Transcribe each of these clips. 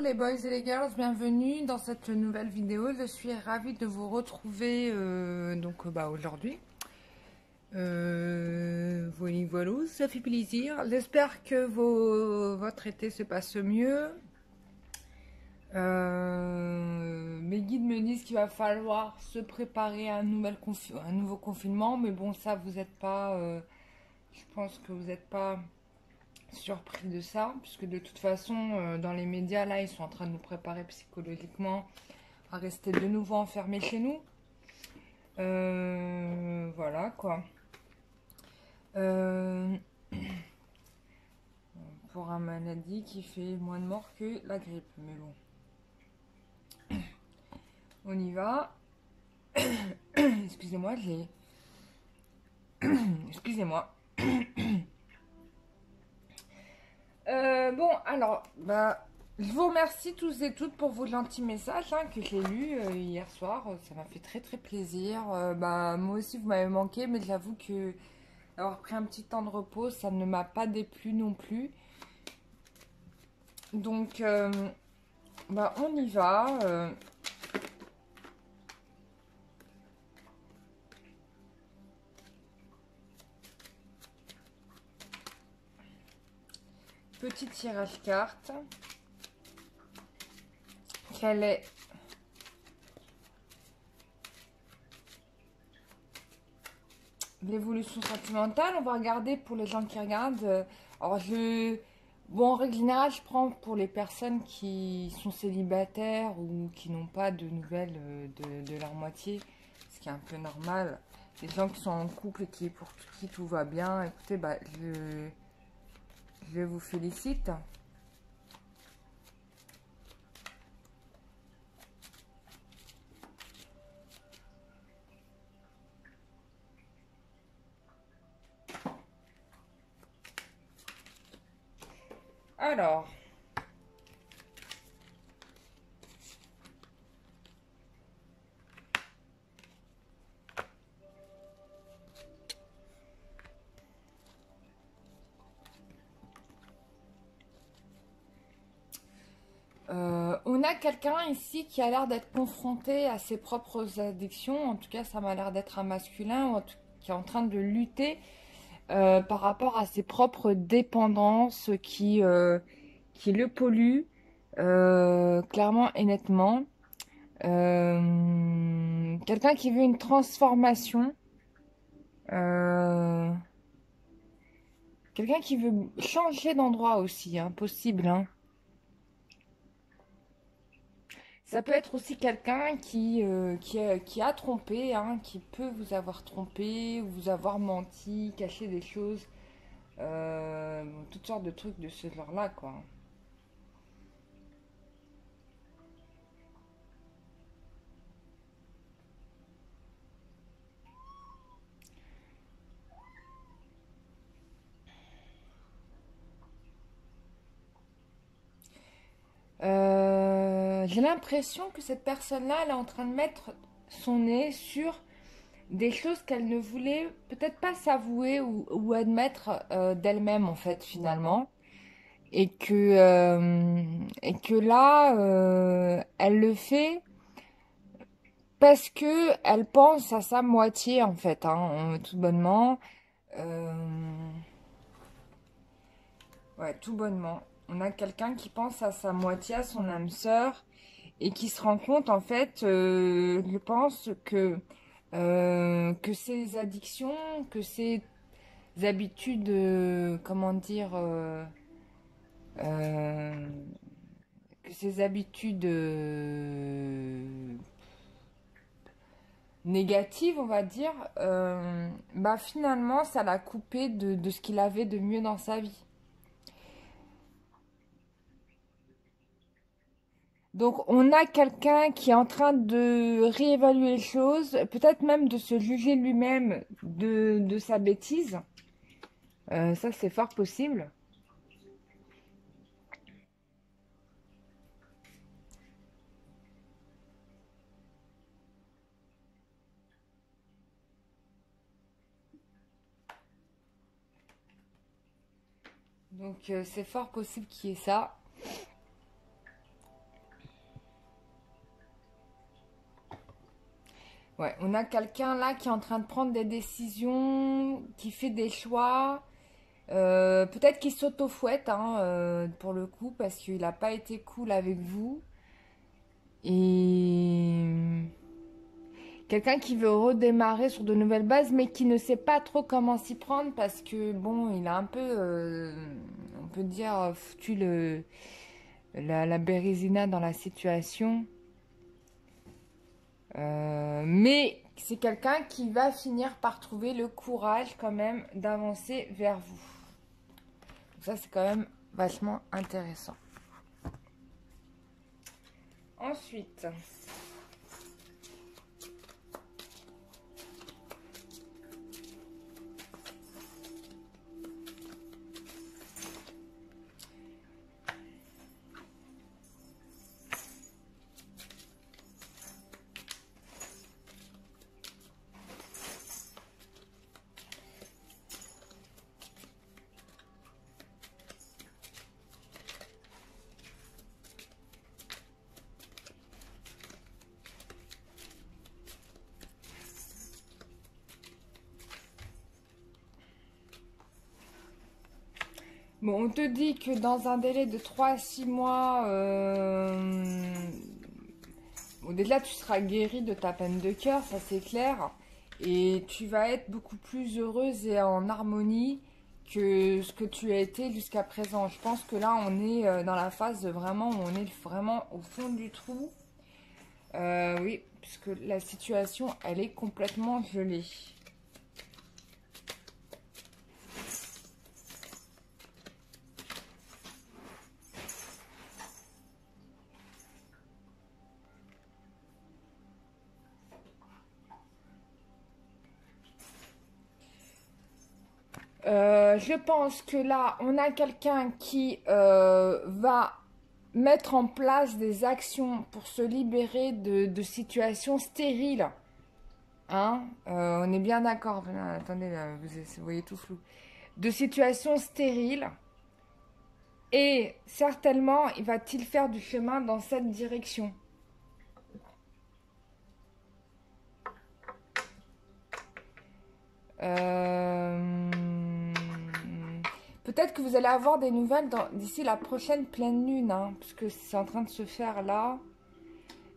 Les boys et les girls, bienvenue dans cette nouvelle vidéo. Je suis ravie de vous retrouver aujourd'hui. Voilà, ça fait plaisir. J'espère que votre été se passe mieux. Mes guides me disent qu'il va falloir se préparer à un nouveau confinement, mais bon, ça vous n'êtes pas. Je pense que vous n'êtes pas surpris de ça, puisque de toute façon, dans les médias, là, ils sont en train de nous préparer psychologiquement à rester de nouveau enfermés chez nous. Voilà, quoi. Pour une maladie qui fait moins de morts que la grippe, mais bon. On y va. Excusez-moi, Excusez-moi. Bon, alors, je vous remercie tous et toutes pour vos gentils messages que j'ai lus hier soir. Ça m'a fait très très plaisir. Moi aussi, vous m'avez manqué, mais j'avoue que avoir pris un petit temps de repos, ça ne m'a pas déplu non plus. Donc, on y va. Petit tirage carte. Quelle est l'évolution sentimentale? On va regarder pour les gens qui regardent. Bon, en règle générale, je prends pour les personnes qui sont célibataires ou qui n'ont pas de nouvelles de leur moitié, ce qui est un peu normal. Les gens qui sont en couple et pour qui tout va bien, écoutez, je vous félicite. Alors, on a quelqu'un ici qui a l'air d'être confronté à ses propres addictions. En tout cas, ça m'a l'air d'être un masculin qui est en train de lutter par rapport à ses propres dépendances qui le polluent clairement et nettement. Quelqu'un qui veut une transformation. Euh, Quelqu'un qui veut changer d'endroit aussi, possible. Ça peut être aussi quelqu'un qui a trompé, qui peut vous avoir trompé, vous avoir menti, caché des choses, toutes sortes de trucs de ce genre-là, quoi. J'ai l'impression que cette personne-là, elle est en train de mettre son nez sur des choses qu'elle ne voulait peut-être pas s'avouer ou admettre d'elle-même, en fait, finalement. Et que là, elle le fait parce que elle pense à sa moitié, en fait, tout bonnement. Euh, ouais, tout bonnement. On a quelqu'un qui pense à sa moitié, à son âme sœur, et qui se rend compte, en fait, je pense que ses addictions, que ses habitudes, comment dire, euh, que ses habitudes négatives, on va dire, finalement, ça l'a coupé de ce qu'il avait de mieux dans sa vie. Donc, on a quelqu'un qui est en train de réévaluer les choses, peut-être même de se juger lui-même de sa bêtise. Ça, c'est fort possible. Donc, c'est fort possible qu'il y ait ça. Ouais, on a quelqu'un là qui est en train de prendre des décisions, qui fait des choix. Peut-être qu'il s'auto-fouette hein, pour le coup, parce qu'il n'a pas été cool avec vous. Et quelqu'un qui veut redémarrer sur de nouvelles bases, mais qui ne sait pas trop comment s'y prendre, parce que bon, il a un peu, on peut dire, foutu la bérésina dans la situation. Mais c'est quelqu'un qui va finir par trouver le courage quand même d'avancer vers vous. Donc ça, c'est quand même vachement intéressant. Ensuite, bon, on te dit que dans un délai de 3 à 6 mois, bon, déjà tu seras guérie de ta peine de cœur, ça c'est clair. Et tu vas être beaucoup plus heureuse et en harmonie que ce que tu as été jusqu'à présent. Je pense que là, on est dans la phase vraiment où on est vraiment au fond du trou. Oui, puisque la situation, elle est complètement gelée. Je pense que là, on a quelqu'un qui va mettre en place des actions pour se libérer de situations stériles. Hein, on est bien d'accord. Attendez, là, vous voyez tout flou. De situations stériles. Et certainement, il va-t-il faire du chemin dans cette direction. Peut-être que vous allez avoir des nouvelles d'ici la prochaine pleine lune, hein, puisque c'est en train de se faire là.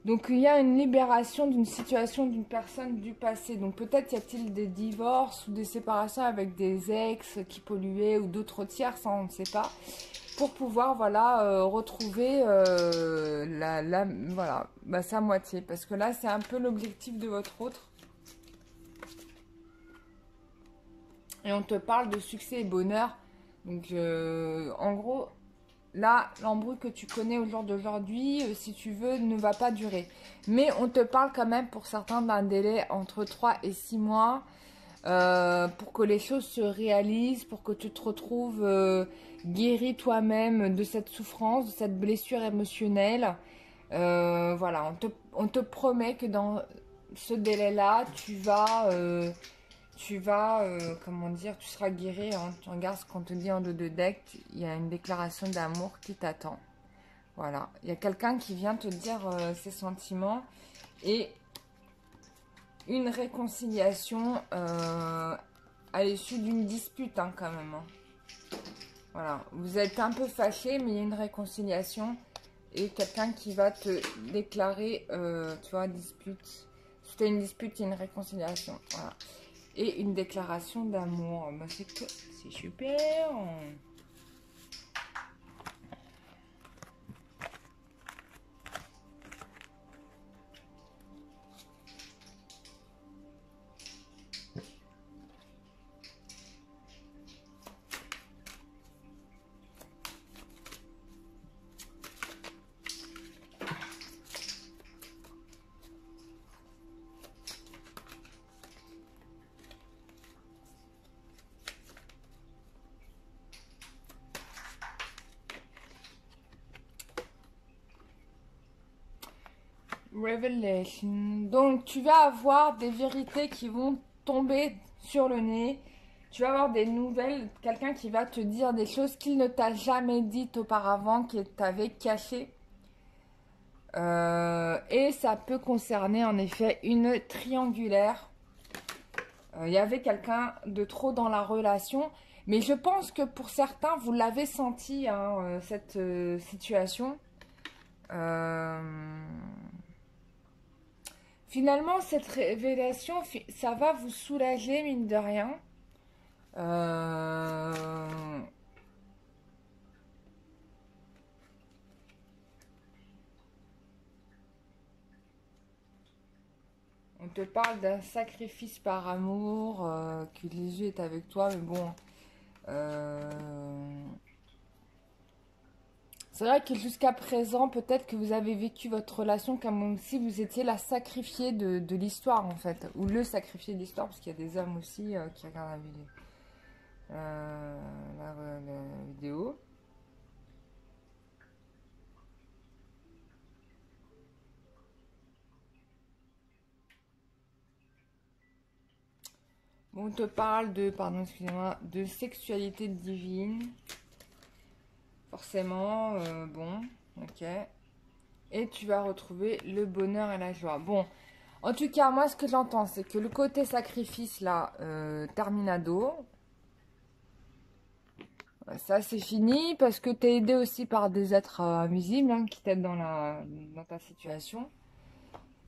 Donc il y a une libération d'une situation d'une personne du passé. Donc peut-être y a-t-il des divorces ou des séparations avec des ex qui polluaient ou d'autres tiers, ça on ne sait pas. Pour pouvoir voilà retrouver voilà, sa moitié. Parce que là c'est un peu l'objectif de votre autre. Et on te parle de succès et bonheur. Donc, en gros, là, l'embrouille que tu connais au jour d'aujourd'hui, si tu veux, ne va pas durer. Mais on te parle quand même, pour certains, d'un délai entre 3 et 6 mois pour que les choses se réalisent, pour que tu te retrouves guéri toi-même de cette souffrance, de cette blessure émotionnelle. Voilà, on te promet que dans ce délai-là, comment dire, tu seras guéri. Hein. Tu regardes ce qu'on te dit en dos de deck, il y a une déclaration d'amour qui t'attend. Voilà, il y a quelqu'un qui vient te dire ses sentiments et une réconciliation à l'issue d'une dispute hein, quand même. Hein. Voilà, vous êtes un peu fâché, mais il y a une réconciliation et quelqu'un qui va te déclarer, tu vois, dispute. C'était une dispute, il y a une réconciliation. Voilà. Et une déclaration d'amour. Bah, c'est super. Revelation. Donc, tu vas avoir des vérités qui vont tomber sur le nez. Tu vas avoir des nouvelles, quelqu'un qui va te dire des choses qu'il ne t'a jamais dites auparavant, qu'il t'avait cachées. Et ça peut concerner en effet une triangulaire. Il y avait quelqu'un de trop dans la relation. Mais je pense que pour certains, vous l'avez senti, hein, cette situation. Finalement, cette révélation, ça va vous soulager, mine de rien. On te parle d'un sacrifice par amour, que Jésus est avec toi, mais bon. C'est vrai que jusqu'à présent, peut-être que vous avez vécu votre relation comme si vous étiez la sacrifiée de l'histoire, en fait. Ou le sacrifié de l'histoire, parce qu'il y a des hommes aussi qui regardent la vidéo. Bon, on te parle de, pardon, excusez-moi, de sexualité divine. Forcément, bon, ok. Et tu vas retrouver le bonheur et la joie. Bon, en tout cas, moi, ce que j'entends, c'est que le côté sacrifice, là, terminado. Ça, c'est fini parce que tu es aidé aussi par des êtres invisibles hein, qui t'aident dans ta situation.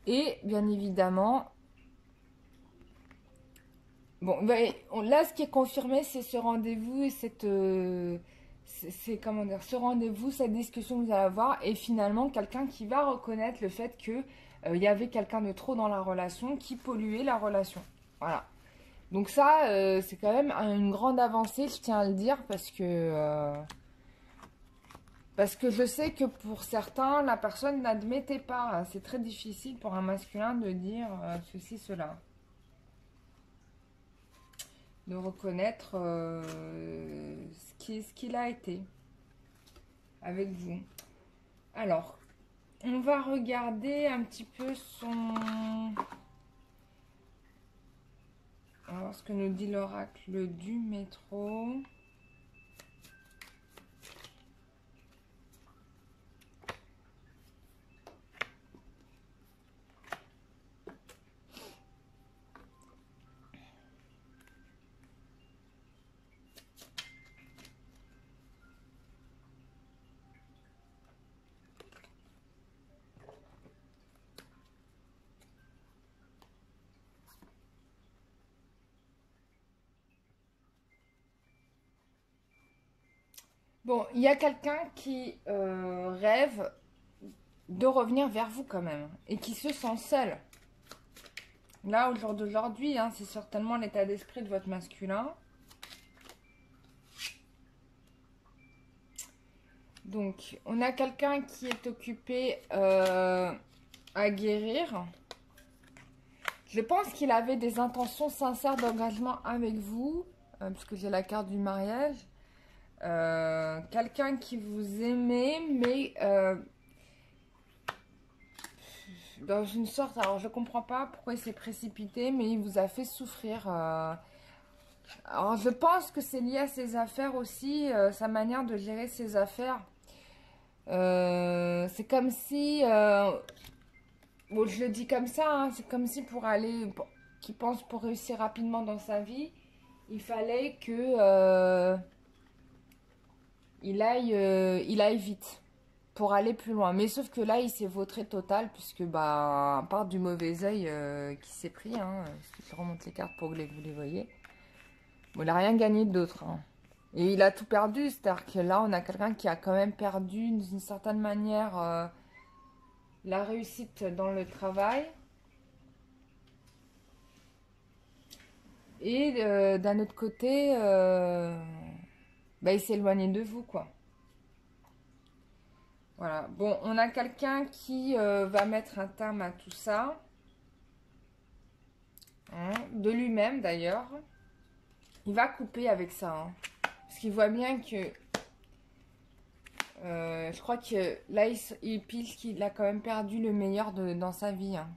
Et, bien évidemment, bon, ben, là, ce qui est confirmé, c'est ce rendez-vous et cette... c'est comment dire, ce rendez-vous, cette discussion que vous allez avoir, et finalement quelqu'un qui va reconnaître le fait que il y avait quelqu'un de trop dans la relation qui polluait la relation. Voilà. Donc ça, c'est quand même une grande avancée, je tiens à le dire, parce que je sais que pour certains, la personne n'admettait pas. C'est très difficile pour un masculin de dire ceci, cela. De reconnaître ce qu'il a été avec vous. Alors, on va regarder un petit peu son... Alors, ce que nous dit l'oracle du métro. Bon, il y a quelqu'un qui rêve de revenir vers vous quand même et qui se sent seul. Là, au jour d'aujourd'hui, hein, c'est certainement l'état d'esprit de votre masculin. Donc, on a quelqu'un qui est occupé à guérir. Je pense qu'il avait des intentions sincères d'engagement avec vous, parce que j'ai la carte du mariage. Quelqu'un qui vous aimait, mais dans une sorte, alors je comprends pas pourquoi il s'est précipité, mais il vous a fait souffrir. Alors je pense que c'est lié à ses affaires aussi, sa manière de gérer ses affaires. C'est comme si, bon je le dis comme ça, hein, c'est comme si qu'il pense pour réussir rapidement dans sa vie, il fallait que il aille vite pour aller plus loin. Mais sauf que là, il s'est vautré total, puisque, bah, à part du mauvais œil qui s'est pris, hein, je remonte les cartes pour que vous les voyez. Bon, il n'a rien gagné d'autre. Hein. Et il a tout perdu, c'est-à-dire que là, on a quelqu'un qui a quand même perdu, d'une certaine manière, la réussite dans le travail. Et d'un autre côté, bah, il s'est éloigné de vous, quoi. Voilà. Bon, on a quelqu'un qui va mettre un terme à tout ça. Hein, de lui-même, d'ailleurs. Il va couper avec ça. Hein, parce qu'il voit bien que... je crois que là, il pile qu'il a quand même perdu le meilleur dans sa vie. Hein.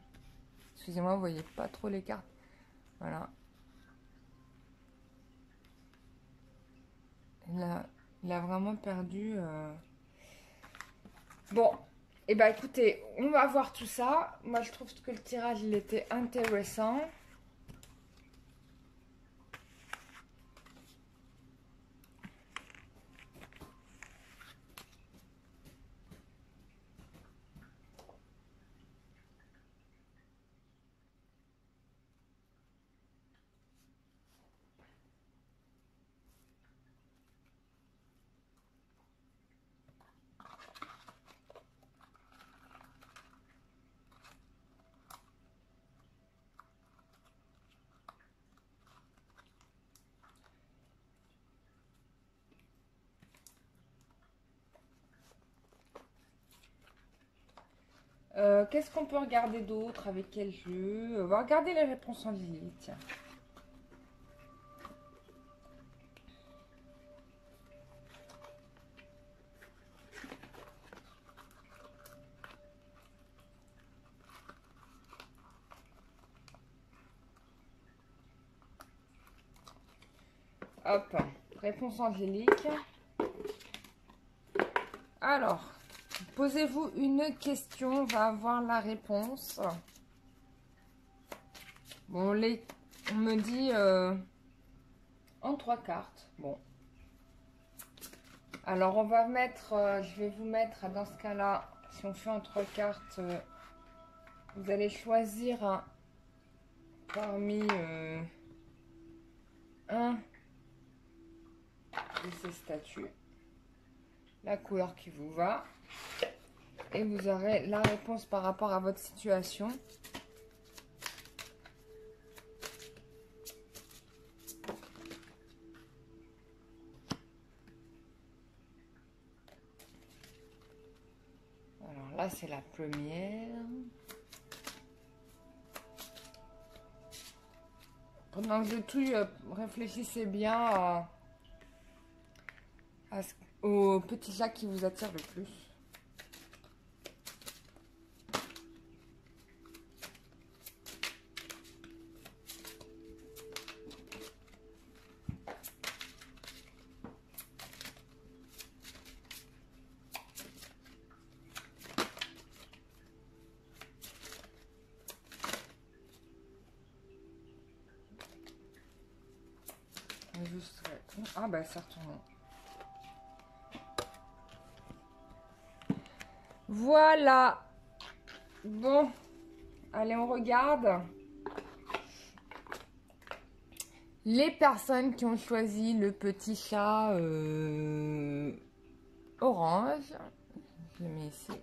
Excusez-moi, vous voyez pas trop les cartes. Voilà. Il a vraiment perdu... Bon, Et bah écoutez, on va voir tout ça. Moi je trouve que le tirage il était intéressant. Qu'est-ce qu'on peut regarder d'autre? Avec quel jeu? On va regarder les réponses en ligne, tiens. Hop, réponse angélique. Alors, posez-vous une question, on va avoir la réponse. Bon, on me dit en 3 cartes. Bon. Alors, on va mettre, je vais vous mettre, dans ce cas-là, si on fait en 3 cartes, vous allez choisir parmi un de ces statues, la couleur qui vous va. Et vous aurez la réponse par rapport à votre situation. Alors là, c'est la première. Pendant que je touille, réfléchissez bien au petit chat qui vous attire le plus. Ah bah ça retourne. Voilà. Bon. Allez, on regarde. Les personnes qui ont choisi le petit chat orange. Je le mets ici.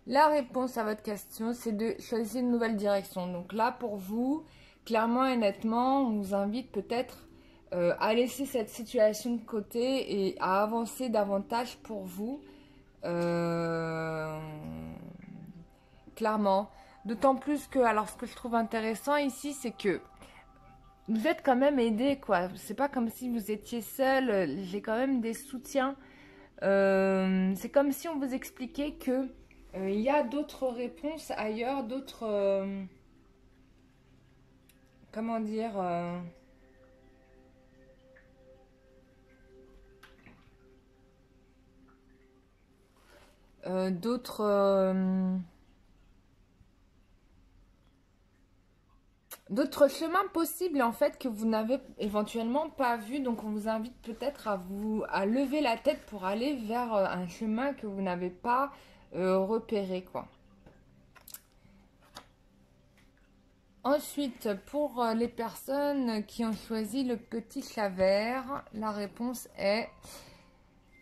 La réponse à votre question, c'est de choisir une nouvelle direction. Donc là, pour vous, clairement et nettement, on vous invite peut-être à laisser cette situation de côté et à avancer davantage pour vous. Clairement. D'autant plus que, alors ce que je trouve intéressant ici, c'est que vous êtes quand même aidé, quoi. C'est pas comme si vous étiez seul. J'ai quand même des soutiens. C'est comme si on vous expliquait que il y a d'autres réponses ailleurs, d'autres... comment dire d'autres chemins possibles en fait que vous n'avez éventuellement pas vu. Donc on vous invite peut-être à lever la tête pour aller vers un chemin que vous n'avez pas repéré, quoi. Ensuite, pour les personnes qui ont choisi le petit chat vert, la réponse est...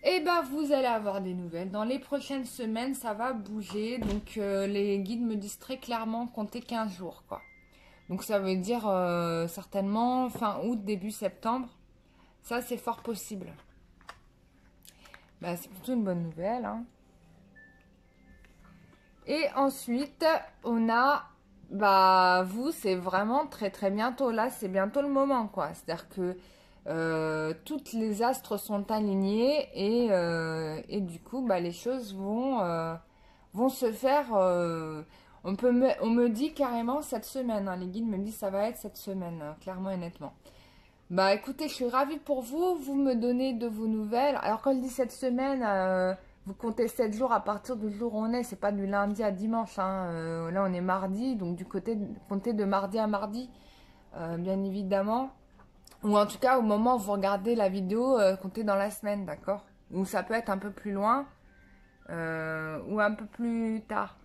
Eh ben, vous allez avoir des nouvelles. Dans les prochaines semaines, ça va bouger. Donc, les guides me disent très clairement compter 15 jours, quoi. Donc, ça veut dire certainement fin août, début septembre. Ça, c'est fort possible. Bah, c'est plutôt une bonne nouvelle, hein. Et ensuite, on a... Bah, vous, c'est vraiment très très bientôt. Là, c'est bientôt le moment, quoi. C'est-à-dire que toutes les astres sont alignés et du coup, bah, les choses vont se faire. On me dit carrément cette semaine, hein. Les guides me disent ça va être cette semaine, hein, clairement et nettement. Bah écoutez, je suis ravie pour vous. Vous me donnez de vos nouvelles. Alors quand je dis cette semaine, vous comptez 7 jours à partir du jour où on est. C'est pas du lundi à dimanche. Hein. Là, on est mardi. Donc, comptez de mardi à mardi, bien évidemment. Ou en tout cas, au moment où vous regardez la vidéo, comptez dans la semaine, d'accord? Ou ça peut être un peu plus loin. Ou un peu plus tard.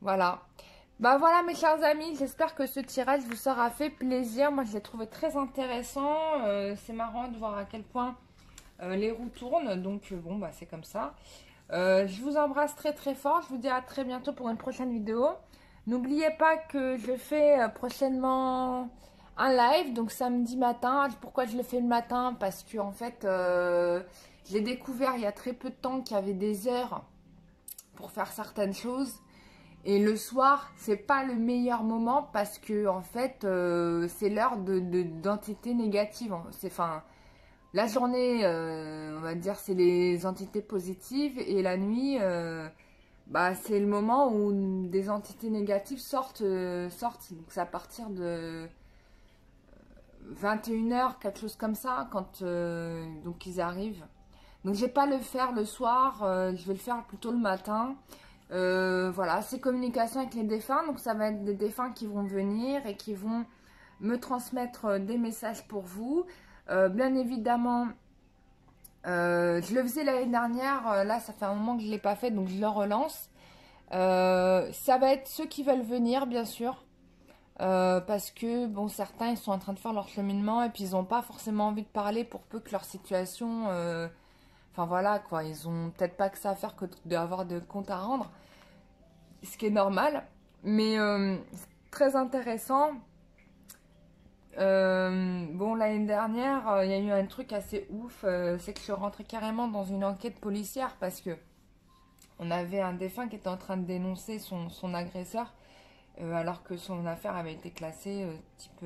Voilà. Bah voilà mes chers amis, j'espère que ce tirage vous sera fait plaisir. Moi je l'ai trouvé très intéressant. C'est marrant de voir à quel point les roues tournent. Donc bon bah c'est comme ça. Je vous embrasse très très fort. Je vous dis à très bientôt pour une prochaine vidéo. N'oubliez pas que je fais prochainement un live, donc samedi matin. Pourquoi je le fais le matin? Parce que en fait j'ai découvert il y a très peu de temps qu'il y avait des heures pour faire certaines choses. Et le soir, c'est pas le meilleur moment parce que en fait, c'est l'heure d'entités négatives. Enfin, la journée, on va dire, c'est les entités positives et la nuit, bah, c'est le moment où des entités négatives sortent. Donc, c'est à partir de 21h, quelque chose comme ça, quand donc ils arrivent. Donc, je vais pas le faire le soir, je vais le faire plutôt le matin. Voilà, c'est communication avec les défunts, donc ça va être des défunts qui vont venir et qui vont me transmettre des messages pour vous. Bien évidemment, je le faisais l'année dernière, là ça fait un moment que je ne l'ai pas fait, donc je le relance. Ça va être ceux qui veulent venir, bien sûr, parce que bon, certains ils sont en train de faire leur cheminement et puis ils n'ont pas forcément envie de parler pour peu que leur situation... Enfin voilà quoi, ils ont peut-être pas que ça à faire que d'avoir de comptes à rendre, ce qui est normal, mais très intéressant. Bon, l'année dernière, il y a eu un truc assez ouf, c'est que je suis rentrée carrément dans une enquête policière parce que on avait un défunt qui était en train de dénoncer son agresseur, alors que son affaire avait été classée type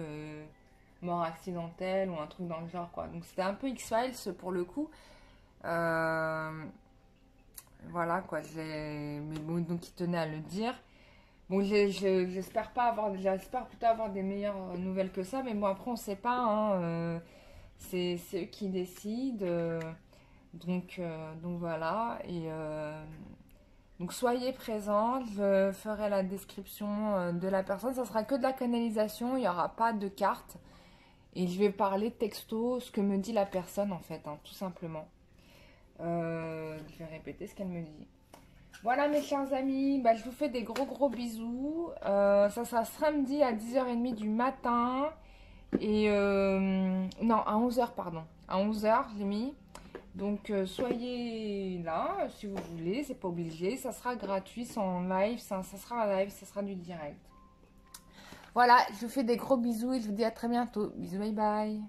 mort accidentelle ou un truc dans le genre quoi. Donc c'était un peu X-Files pour le coup. Voilà quoi, mais bon, donc il tenait à le dire. Bon, j'espère pas avoir, j'espère plutôt avoir des meilleures nouvelles que ça, mais bon après on sait pas, hein, c'est eux qui décident, donc voilà, et donc soyez présents, je ferai la description de la personne, ça sera que de la canalisation, il n'y aura pas de carte, et je vais parler texto, ce que me dit la personne en fait, hein, tout simplement. Je vais répéter ce qu'elle me dit. Voilà mes chers amis, bah, je vous fais des gros bisous. Ça sera samedi à 10h30 du matin. Et non, à 11h, pardon. À 11h, j'ai mis. Donc soyez là si vous voulez, c'est pas obligé. Ça sera gratuit, c'est en live. Ça sera un live, ça sera du direct. Voilà, je vous fais des gros bisous et je vous dis à très bientôt. Bisous, bye bye.